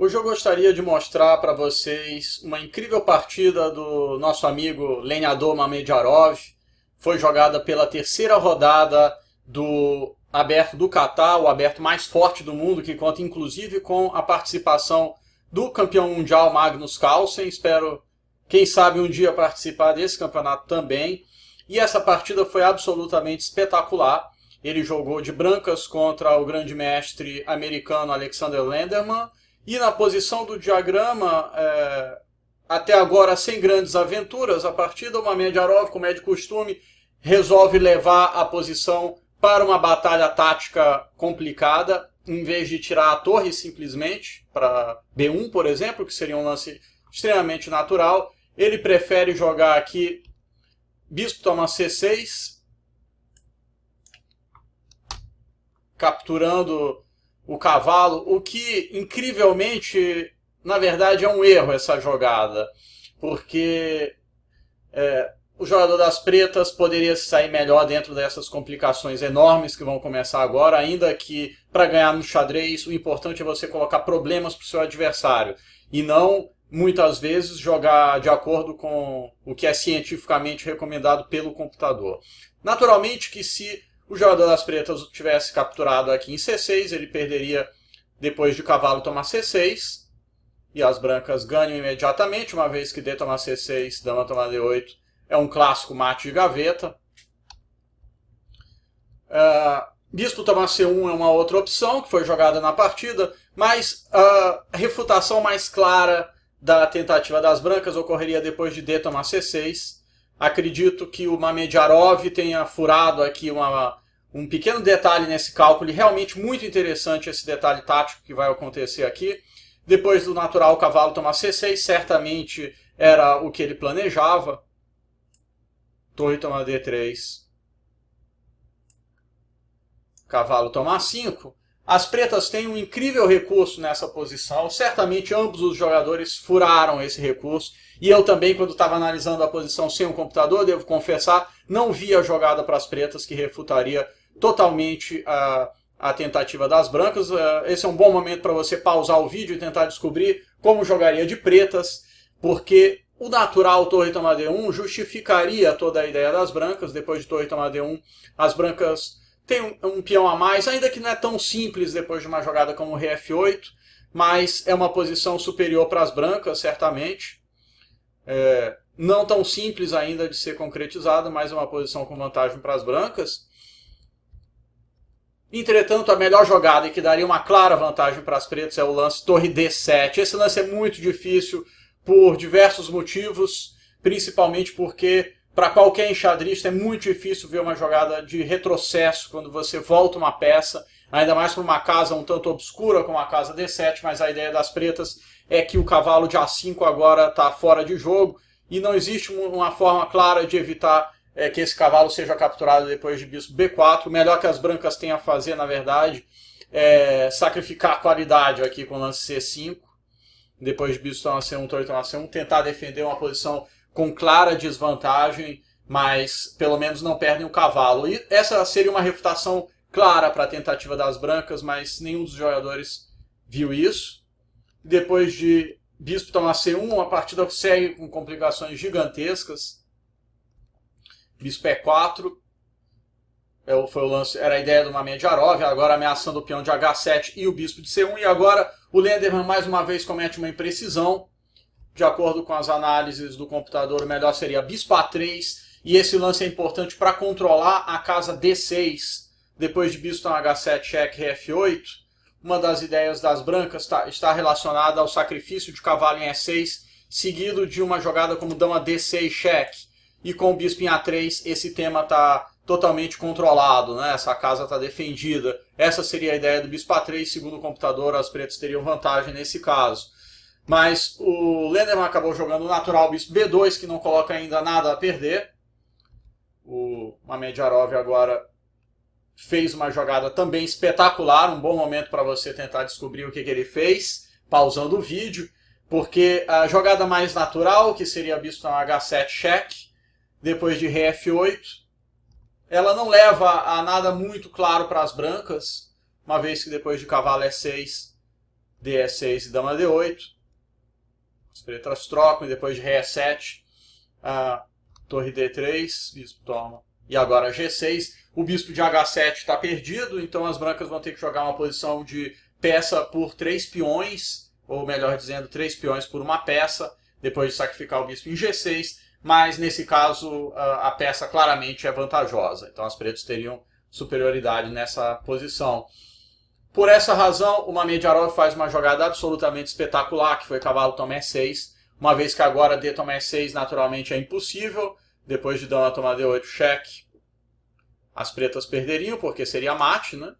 Hoje eu gostaria de mostrar para vocês uma incrível partida do nosso amigo lenhador Mamedjarov. Foi jogada pela terceira rodada do Aberto do Catar, o aberto mais forte do mundo, que conta inclusive com a participação do campeão mundial Magnus Carlsen. Espero, quem sabe, um dia participar desse campeonato também. E essa partida foi absolutamente espetacular. Ele jogou de brancas contra o grande mestre americano Alexander Lenderman. E na posição do diagrama, até agora sem grandes aventuras, a partida, o Mamedjarov, como é de costume, resolve levar a posição para uma batalha tática complicada, em vez de tirar a torre simplesmente para B1, por exemplo, que seria um lance extremamente natural. Ele prefere jogar aqui bispo toma C6, capturando o cavalo, o que incrivelmente, na verdade, é um erro essa jogada, porque o jogador das pretas poderia sair melhor dentro dessas complicações enormes que vão começar agora, ainda que para ganhar no xadrez o importante é você colocar problemas para o seu adversário e não, muitas vezes, jogar de acordo com o que é cientificamente recomendado pelo computador. Naturalmente que se o jogador das pretas tivesse capturado aqui em C6, ele perderia depois de cavalo tomar C6. E as brancas ganham imediatamente, uma vez que D tomar C6, dama tomar D8 é um clássico mate de gaveta. Bispo tomar C1 é uma outra opção que foi jogada na partida, mas a refutação mais clara da tentativa das brancas ocorreria depois de D tomar C6. Acredito que o Mamedjarov tenha furado aqui um pequeno detalhe nesse cálculo, e realmente muito interessante esse detalhe tático que vai acontecer aqui. Depois do natural, o cavalo tomar C6, certamente era o que ele planejava. Torre tomar D3. Cavalo tomar 5. As pretas têm um incrível recurso nessa posição. Certamente ambos os jogadores furaram esse recurso. E eu também, quando estava analisando a posição sem um computador, devo confessar, não vi a jogada para as pretas que refutaria totalmente a tentativa das brancas. Esse é um bom momento para você pausar o vídeo e tentar descobrir como jogaria de pretas, porque o natural torre tomar D1 justificaria toda a ideia das brancas. Depois de torre tomar D1, as brancas têm um peão a mais, ainda que não é tão simples depois de uma jogada como o rei F8, mas é uma posição superior para as brancas, certamente. Não tão simples ainda de ser concretizada, mas é uma posição com vantagem para as brancas. Entretanto, a melhor jogada e que daria uma clara vantagem para as pretas é o lance torre D7. Esse lance é muito difícil por diversos motivos, principalmente porque para qualquer enxadrista é muito difícil ver uma jogada de retrocesso quando você volta uma peça, ainda mais para uma casa um tanto obscura como a casa D7, mas a ideia das pretas é que o cavalo de A5 agora está fora de jogo e não existe uma forma clara de evitar que esse cavalo seja capturado depois de bispo B4. O melhor que as brancas têm a fazer, na verdade, é sacrificar a qualidade aqui com o lance C5. Depois de bispo tomar C1, torre tomar C1, tentar defender uma posição com clara desvantagem, mas pelo menos não perdem o cavalo. E essa seria uma refutação clara para a tentativa das brancas, mas nenhum dos jogadores viu isso. Depois de bispo tomar C1, a partida segue com complicações gigantescas. Bispo E4, foi o lance, era a ideia do Mamedjarov, agora ameaçando o peão de H7 e o bispo de C1, e agora o Lenderman mais uma vez comete uma imprecisão. De acordo com as análises do computador, o melhor seria bispo A3, e esse lance é importante para controlar a casa D6, depois de bispo em H7, cheque, F8. Uma das ideias das brancas está relacionada ao sacrifício de cavalo em E6, seguido de uma jogada como dama D6, cheque. E com o bispo em A3, esse tema está totalmente controlado, né? Essa casa está defendida. Essa seria a ideia do bispo A3, segundo o computador, as pretas teriam vantagem nesse caso. Mas o Lenderman acabou jogando o natural bispo B2, que não coloca ainda nada a perder. O Mamedjarov agora fez uma jogada também espetacular, um bom momento para você tentar descobrir o que ele fez, pausando o vídeo, porque a jogada mais natural, que seria bispo na H7 cheque, depois de rei F8, ela não leva a nada muito claro para as brancas, uma vez que depois de cavalo E6 D6 e dama D8. As pretas trocam e depois de ré E7, torre D3, bispo toma. E agora G6. O bispo de H7 está perdido, então as brancas vão ter que jogar uma posição de peça por 3 peões, ou melhor dizendo, 3 peões por uma peça, depois de sacrificar o bispo em G6, mas nesse caso a peça claramente é vantajosa, então as pretas teriam superioridade nessa posição. Por essa razão, o Mamedjarov faz uma jogada absolutamente espetacular, que foi cavalo toma E6, uma vez que agora D toma E6 naturalmente é impossível, depois de dama toma D8 cheque, as pretas perderiam, porque seria mate, né?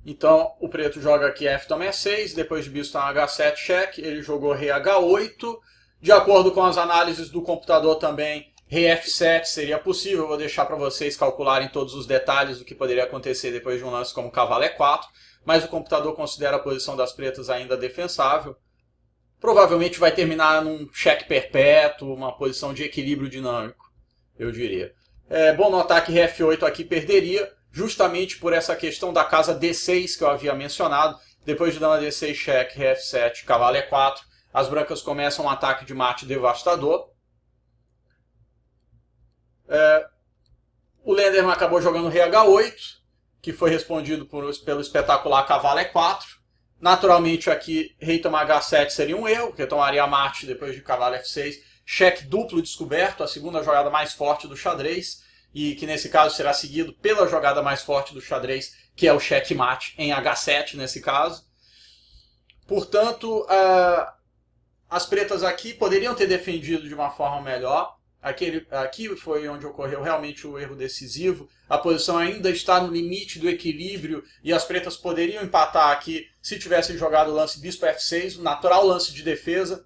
Então, o preto joga aqui F toma E6, depois de bispo toma H7 cheque, ele jogou rei H8. De acordo com as análises do computador também, rei F7 seria possível. Eu vou deixar para vocês calcularem todos os detalhes do que poderia acontecer depois de um lance como cavalo E4, mas o computador considera a posição das pretas ainda defensável. Provavelmente vai terminar num cheque perpétuo, uma posição de equilíbrio dinâmico, eu diria. É bom notar que rei F8 aqui perderia, justamente por essa questão da casa D6 que eu havia mencionado. Depois de dama D6 cheque, rei F7, cavalo E4, as brancas começam um ataque de mate devastador. O Lenderman acabou jogando rei H8, que foi respondido pelo espetacular cavalo E4. Naturalmente aqui rei toma H7 seria um erro, porque tomaria mate depois de cavalo F6. Cheque duplo descoberto, a segunda jogada mais forte do xadrez, e que nesse caso será seguido pela jogada mais forte do xadrez, que é o cheque mate em H7 nesse caso. Portanto, as pretas aqui poderiam ter defendido de uma forma melhor. Aqui foi onde ocorreu realmente o erro decisivo. A posição ainda está no limite do equilíbrio e as pretas poderiam empatar aqui se tivessem jogado o lance bispo F6, o natural lance de defesa.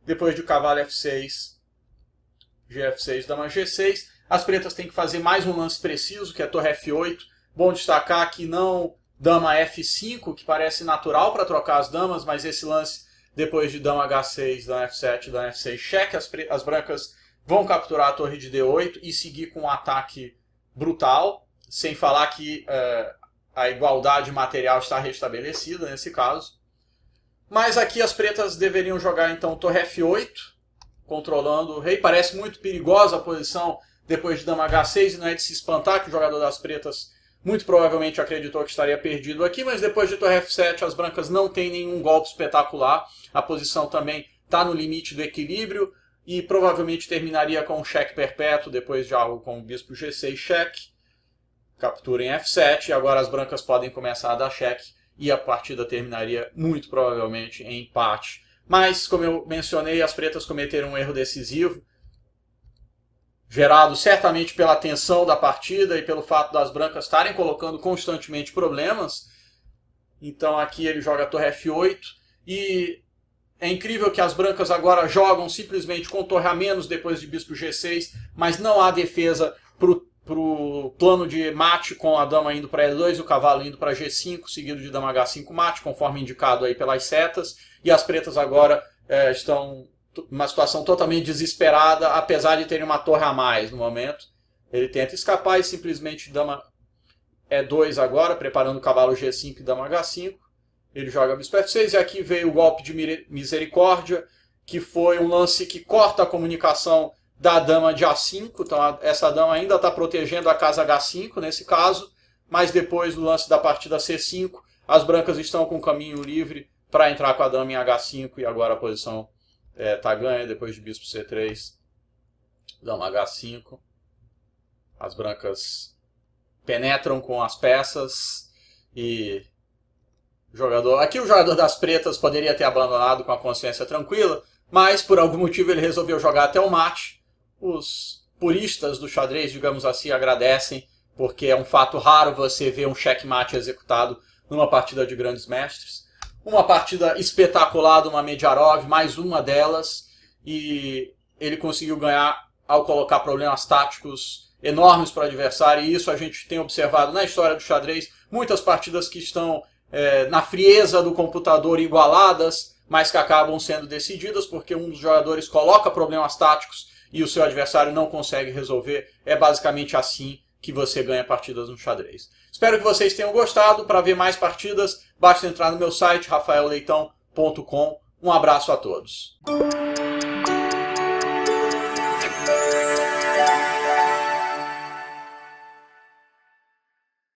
Depois de cavalo F6, Gf6, dama G6. As pretas têm que fazer mais um lance preciso, que é torre F8. Bom destacar que não dama F5, que parece natural para trocar as damas, mas esse lance depois de dama H6, dama F7, dama F6, cheque, as brancas vão capturar a torre de D8 e seguir com um ataque brutal, sem falar que a igualdade material está restabelecida nesse caso. Mas aqui as pretas deveriam jogar então torre F8, controlando o rei. Parece muito perigosa a posição depois de dama H6, e não é de se espantar que o jogador das pretas muito provavelmente acreditou que estaria perdido aqui, mas depois de torre F7 as brancas não têm nenhum golpe espetacular. A posição também está no limite do equilíbrio e provavelmente terminaria com um cheque perpétuo depois de algo com o bispo G6 cheque. Captura em F7 e agora as brancas podem começar a dar cheque. E a partida terminaria muito provavelmente em empate. Mas, como eu mencionei, as pretas cometeram um erro decisivo, gerado certamente pela tensão da partida e pelo fato das brancas estarem colocando constantemente problemas. Então aqui ele joga a torre F8 e é incrível que as brancas agora jogam simplesmente com torre a menos depois de bispo G6, mas não há defesa para o plano de mate, com a dama indo para E2 e o cavalo indo para G5, seguido de dama H5 mate, conforme indicado aí pelas setas. E as pretas agora estão numa situação totalmente desesperada, apesar de terem uma torre a mais no momento. Ele tenta escapar e simplesmente dama E2 agora, preparando o cavalo G5 e dama H5. Ele joga bispo F6 e aqui veio o golpe de misericórdia, que foi um lance que corta a comunicação da dama de A5, então essa dama ainda está protegendo a casa H5 nesse caso, mas depois do lance da partida C5, as brancas estão com o caminho livre para entrar com a dama em H5 e agora a posição está ganha depois de bispo C3, dama H5. As brancas penetram com as peças e aqui o jogador das pretas poderia ter abandonado com a consciência tranquila, mas por algum motivo ele resolveu jogar até o mate. Os puristas do xadrez, digamos assim, agradecem, porque é um fato raro você ver um checkmate executado numa partida de grandes mestres. Uma partida espetacular do Mamedjarov, mais uma delas, e ele conseguiu ganhar ao colocar problemas táticos enormes para o adversário, e isso a gente tem observado na história do xadrez, muitas partidas que estão na frieza do computador igualadas, mas que acabam sendo decididas porque um dos jogadores coloca problemas táticos e o seu adversário não consegue resolver. É basicamente assim que você ganha partidas no xadrez. Espero que vocês tenham gostado. Para ver mais partidas, basta entrar no meu site rafaelleitão.com. Um abraço a todos.